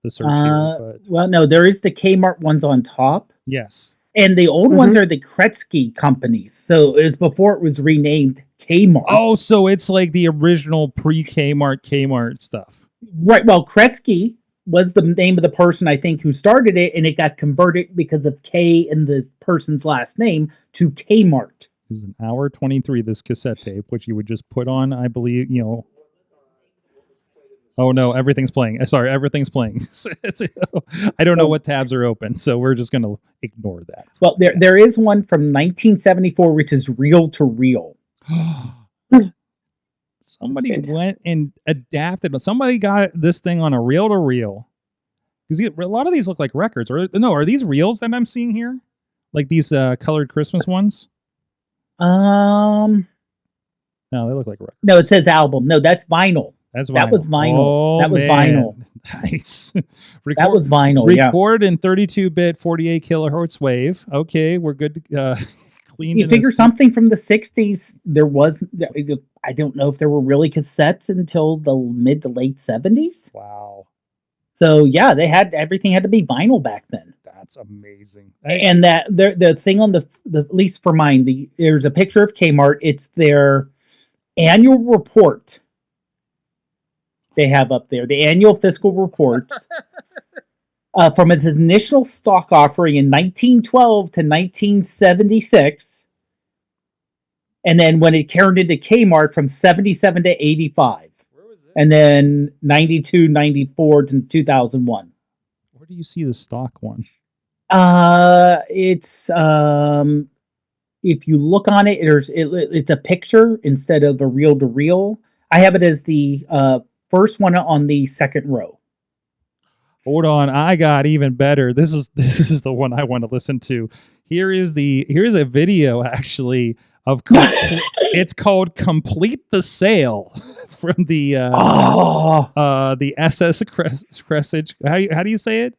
the search here. But well, no, there is the Kmart ones on top. Yes. And the old ones are the Kretzky companies. So it was before it was renamed Kmart. Oh, so it's like the original pre-Kmart stuff. Right. Well, Kretzky was the name of the person, I think, who started it, and it got converted because of K in the person's last name to Kmart. This is an hour 23, this cassette tape, which you would just put on, I believe, Oh no, everything's playing. Sorry, everything's playing. I don't know what tabs are open, so we're just going to ignore that. Well, there is one from 1974, which is reel to reel. Somebody went and adapted. Somebody got this thing on a reel to reel. Because a lot of these look like records. Or no, are these reels that I'm seeing here? Like these colored Christmas ones? No, they look like records. No, it says album. No, that's vinyl. That was vinyl. Oh, that was vinyl. Nice. That was vinyl. Record in 32-bit 48 kilohertz wave. Okay, we're good. Clean. You figure something from the 60s. There was. I don't know if there were really cassettes until the mid to late 70s. Wow. So yeah, everything had to be vinyl back then. That's amazing. And that the thing on the at least for mine, there's a picture of Kmart. It's their annual report. They have up there the annual fiscal report from its initial stock offering in 1912 to 1976, and then when it turned into Kmart from 77 to 85, and then 92, 94 to 2001. Where do you see the stock one? It's if you look on it, it's a picture instead of a reel to reel. I have it as the first one on the second row. Hold on, I got even better. This is the one I want to listen to. Here's a video actually of it's called "Complete the Sale" from the SS Kretzky. How do you say it?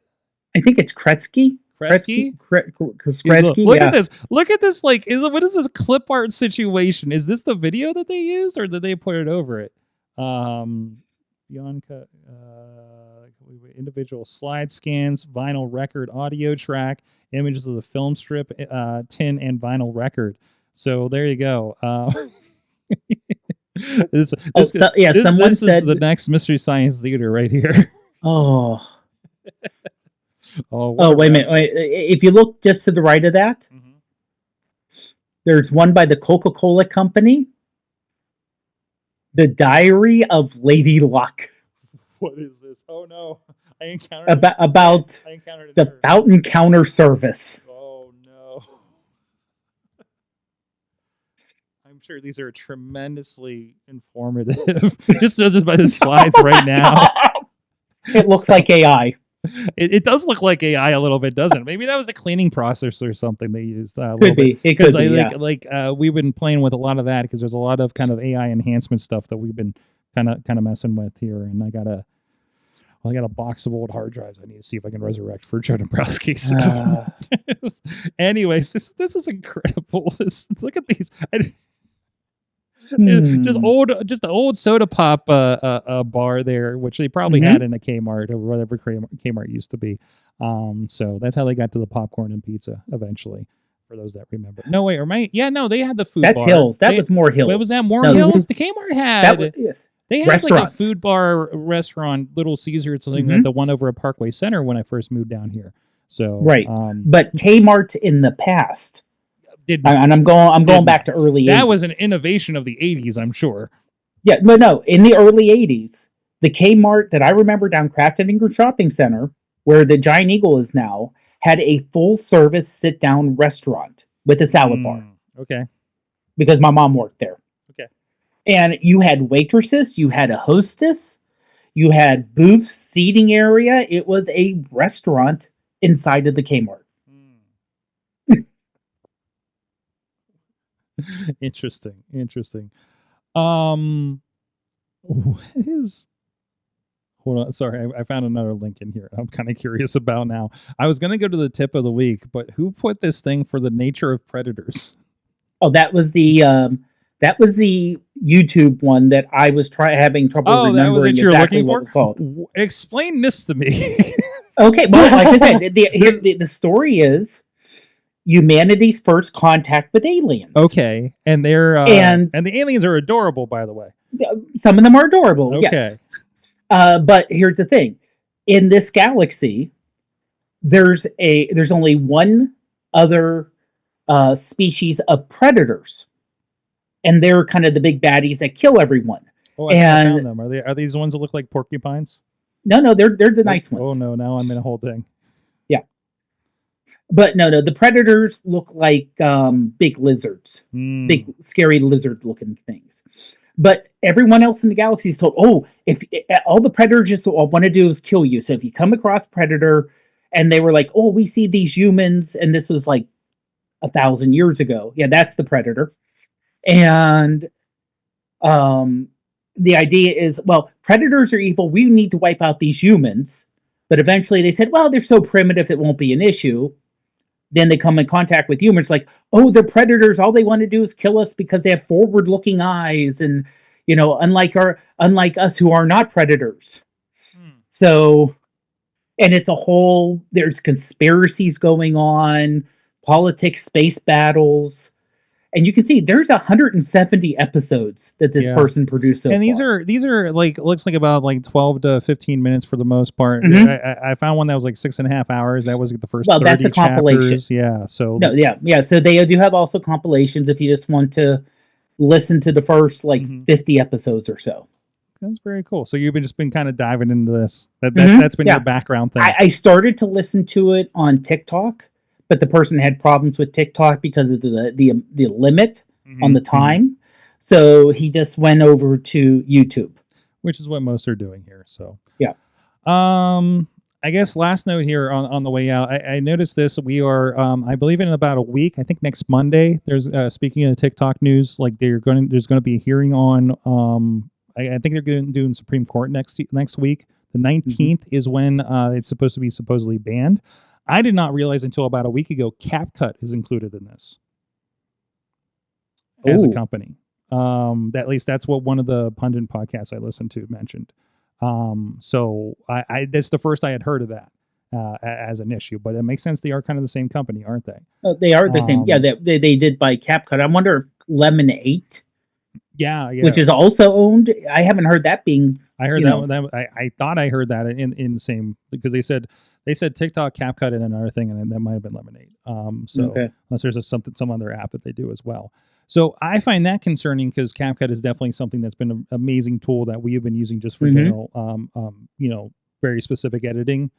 I think it's Kretzky. Kretzky. Kretzky. At this. Look at this. Like, what is this clip art situation? Is this the video that they used, or did they put it over it? Beyond cut, individual slide scans, vinyl record, audio track, images of the film strip, tin, and vinyl record. So there you go. This someone said is the next Mystery Science Theater right here. Oh. Oh, wait a minute. Wait, if you look just to the right of that, there's one by the Coca-Cola Company. The Diary of Lady Luck. What is this? Oh no. I encountered about the fountain counter service. Oh no. I'm sure these are tremendously informative. just by the slides right now. It looks like AI. It does look like AI a little bit, doesn't it? Maybe that was a cleaning process or something they used. Could be. It could be. We've been playing with a lot of that because there's a lot of kind of AI enhancement stuff that we've been kind of messing with here, and I got a box of old hard drives I need to see if I can resurrect for Joe Dombrowski. So. Anyways, this is incredible. Look at these. Just the old soda pop bar there, which they probably had in a Kmart or whatever Kmart used to be. So that's how they got to the popcorn and pizza eventually. For those that remember. No way, they had the food bar. That's Hills. That was more Hills. Was that more Hills? The Kmart had. They had like a food bar restaurant, Little Caesar, it's something at the one over at Parkway Center when I first moved down here. So right, but Kmart in the past. I'm going back to early 80s. That was an innovation of the 80s, I'm sure. Yeah, no, in the early 80s, the Kmart that I remember down Crafton Ingram Shopping Center, where the Giant Eagle is now, had a full-service sit-down restaurant with a salad bar. Okay. Because my mom worked there. Okay. And you had waitresses, you had a hostess, you had booths, seating area. It was a restaurant inside of the Kmart. Interesting. What is? Hold on. Sorry, I found another link in here. I'm kind of curious about now. I was going to go to the tip of the week, but who put this thing for the nature of predators? Oh, that was the YouTube one that I was having trouble remembering exactly what it's called. Explain this to me. Okay, well, like I said, the story is humanity's first contact with aliens. Okay, and they're and the aliens are adorable, by the way. Some of them are adorable. Okay. Yes. But here's the thing: in this galaxy, there's only one other species of predators, and they're kind of the big baddies that kill everyone. Oh, I found them. Are these the ones that look like porcupines? No, they're the nice ones. Oh no, now I'm in a whole thing. Yeah. But no, the predators look like big lizards, big scary lizard-looking things. But everyone else in the galaxy is told, if all the predators just want to do is kill you. So if you come across predator, and they were like, we see these humans, and this was like 1,000 years ago. Yeah, that's the predator. And the idea is, predators are evil. We need to wipe out these humans. But eventually they said, they're so primitive it won't be an issue. Then they come in contact with humans like, they're predators. All they want to do is kill us because they have forward-looking eyes. And, unlike us who are not predators. So, and it's there's conspiracies going on, politics, space battles. And you can see there's 170 episodes that this person produced so far. And these are like, looks like about like 12 to 15 minutes for the most part. I found one that was like 6.5 hours. That was the first 30 that's a compilation. Chapters. Yeah. So So they do have also compilations if you just want to listen to the first 50 episodes or so. That's very cool. So you've just been kind of diving into this. That's been your background thing. I started to listen to it on TikTok. But the person had problems with TikTok because of the limit on the time. So he just went over to YouTube. Which is what most are doing here. So yeah. I guess last note here on the way out, I noticed this. We are, I believe in about a week, I think next Monday, there's, speaking of TikTok news, like there's going to be a hearing on, I think they're going to do in Supreme Court next week. The 19th is when it's supposed to be supposedly banned. I did not realize until about a week ago, CapCut is included in this as a company. At least that's what one of the pundit podcasts I listened to mentioned. So I that's the first I had heard of that. as an issue. But it makes sense. They are kind of the same company, aren't they? They are the same. Yeah, they did buy CapCut. I wonder if Lemon 8, which is also owned. I haven't heard that being. I heard I thought I heard that in the same, because they said TikTok, CapCut, and another thing, and that might have been Lemonade. Unless there's some other app that they do as well. So I find that concerning, because CapCut is definitely something that's been an amazing tool that we have been using just for general, very specific editing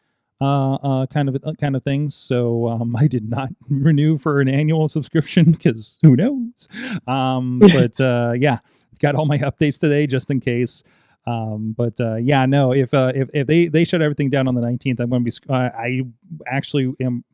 kind of things. So I did not renew for an annual subscription, because who knows? But got all my updates today just in case. If they shut everything down on the 19th, I'm going to be. I actually am.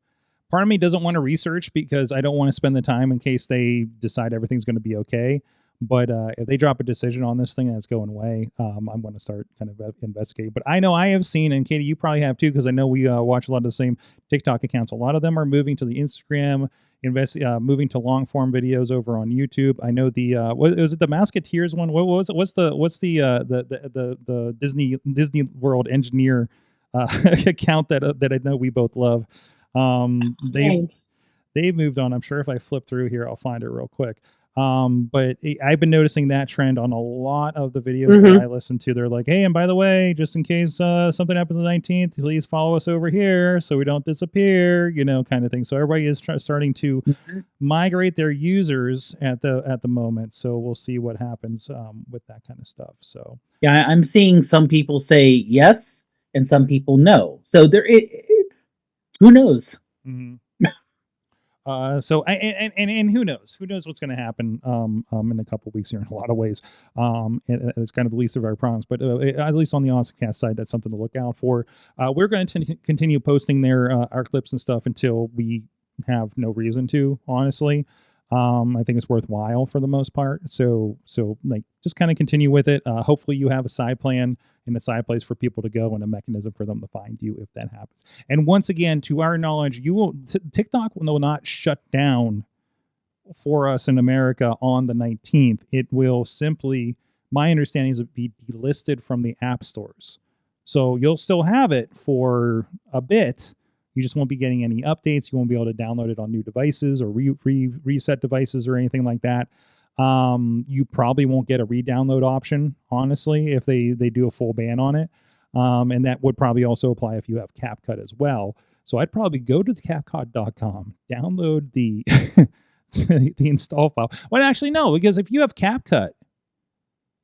Part of me doesn't want to research, because I don't want to spend the time in case they decide everything's going to be okay. But if they drop a decision on this thing that's going away, I'm going to start kind of investigating. But I know I have seen, and Katie, you probably have too, because I know we watch a lot of the same TikTok accounts. A lot of them are moving to the Instagram, moving to long form videos over on YouTube. I know was it the Musketeers one? What's the Disney World engineer account that I know we both love. They've moved on. I'm sure if I flip through here, I'll find it real quick. But I've been noticing that trend on a lot of the videos that I listen to. They're like, hey, and by the way, just in case something happens on the 19th, please follow us over here so we don't disappear, kind of thing. So everybody is starting to migrate their users at the moment. So we'll see what happens with that kind of stuff. So yeah, I'm seeing some people say yes and some people no. So who knows? And who knows what's going to happen in a couple of weeks here in a lot of ways. And it's kind of the least of our problems, but at least on the AwesomeCast side, that's something to look out for. We're going to continue posting our clips and stuff until we have no reason to, honestly. I think it's worthwhile for the most part. So like, just kind of continue with it. Hopefully you have a side plan and a side place for people to go and a mechanism for them to find you if that happens. And once again, to our knowledge, TikTok will not shut down for us in America on the 19th. It will simply, my understanding is, be delisted from the app stores. So you'll still have it for a bit. You just won't be getting any updates. You won't be able to download it on new devices or reset devices or anything like that. You probably won't get a re-download option, honestly, if they do a full ban on it. And that would probably also apply if you have CapCut as well. So I'd probably go to the CapCut.com, download the the install file. Well, actually, no, because if you have CapCut,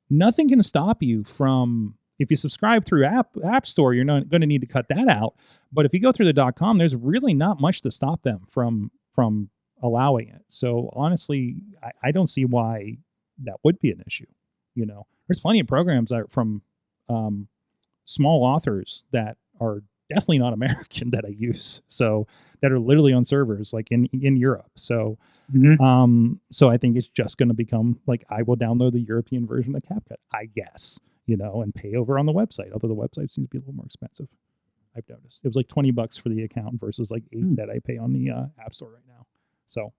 nothing can stop you from... If you subscribe through App Store, you're not going to need to cut that out. But if you go through the .com, there's really not much to stop them from allowing it. So honestly, I don't see why that would be an issue. There's plenty of programs that are from small authors that are definitely not American that I use. So that are literally on servers like in Europe. So so I think it's just going to become like, I will download the European version of CapCut, I guess. And pay over on the website. Although the website seems to be a little more expensive, I've noticed. It was like $20 for the account versus like $8 that I pay on the App Store right now. So,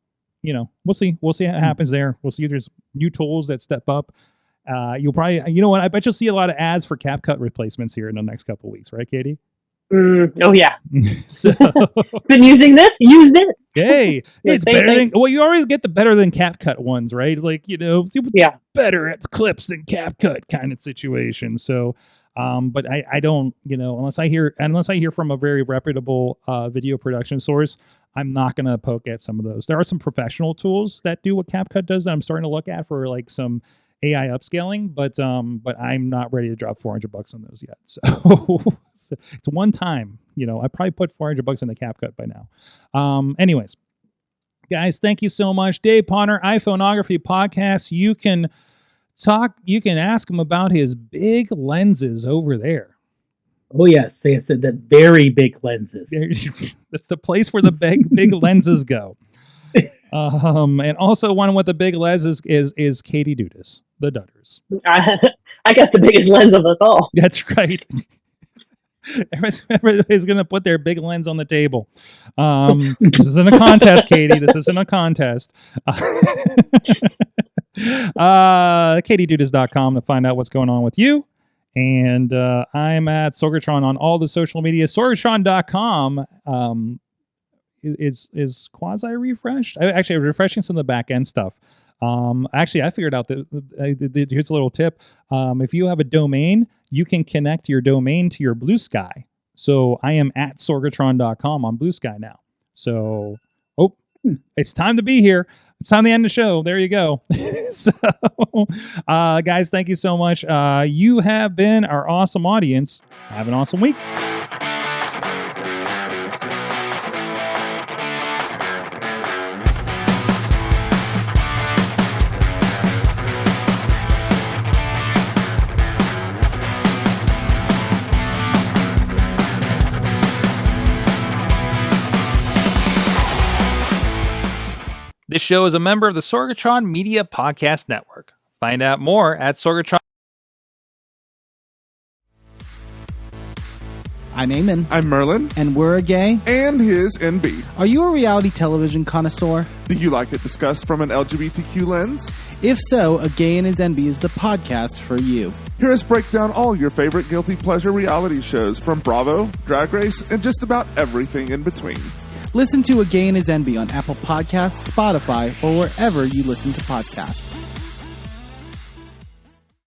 we'll see. We'll see how it happens there. We'll see if there's new tools that step up. You'll probably, I bet you'll see a lot of ads for CapCut replacements here in the next couple of weeks, right, Katie? Oh yeah. So been using this. Use this. Hey, it's better than. Well, you always get the better than CapCut ones, right? Like better at clips than CapCut kind of situation. So, but I don't, unless I hear from a very reputable video production source, I'm not gonna poke at some of those. There are some professional tools that do what CapCut does that I'm starting to look at for like some AI upscaling, but I'm not ready to drop $400 on those yet. So it's one time, I probably put $400 in the CapCut by now. Anyways, guys, thank you so much. Dave Podnar, iPhoneography Podcast. You can ask him about his big lenses over there. Oh yes, they said the very big lenses. The place where the big lenses go. And also one with the big lenses is Katie Dudas, the Dudders. I got the biggest lens of us all. That's right. Everybody's going to put their big lens on the table. This isn't a contest, Katie. This isn't a contest. KatieDudas.com to find out what's going on with you. And I'm at Sorgatron on all the social media. Sorgatron.com is quasi refreshed. Actually, I'm refreshing some of the back end stuff. Actually, I figured out that here's a little tip. If you have a domain, you can connect your domain to your Blue Sky. So I am at Sorgatron.com on Blue Sky now. So, it's time to be here. It's time to end the show. There you go. So, guys, thank you so much. You have been our awesome audience. Have an awesome week. This show is a member of the Sorgatron Media Podcast Network. Find out more at Sorgatron. I'm Eamon. I'm Merlin. And we're a gay. And his NB. Are you a reality television connoisseur? Do you like it discussed from an LGBTQ lens? If so, A Gay and His NB is the podcast for you. Hear us break down all your favorite guilty pleasure reality shows from Bravo, Drag Race, and just about everything in between. Listen to A Gay and His NB on Apple Podcasts, Spotify, or wherever you listen to podcasts.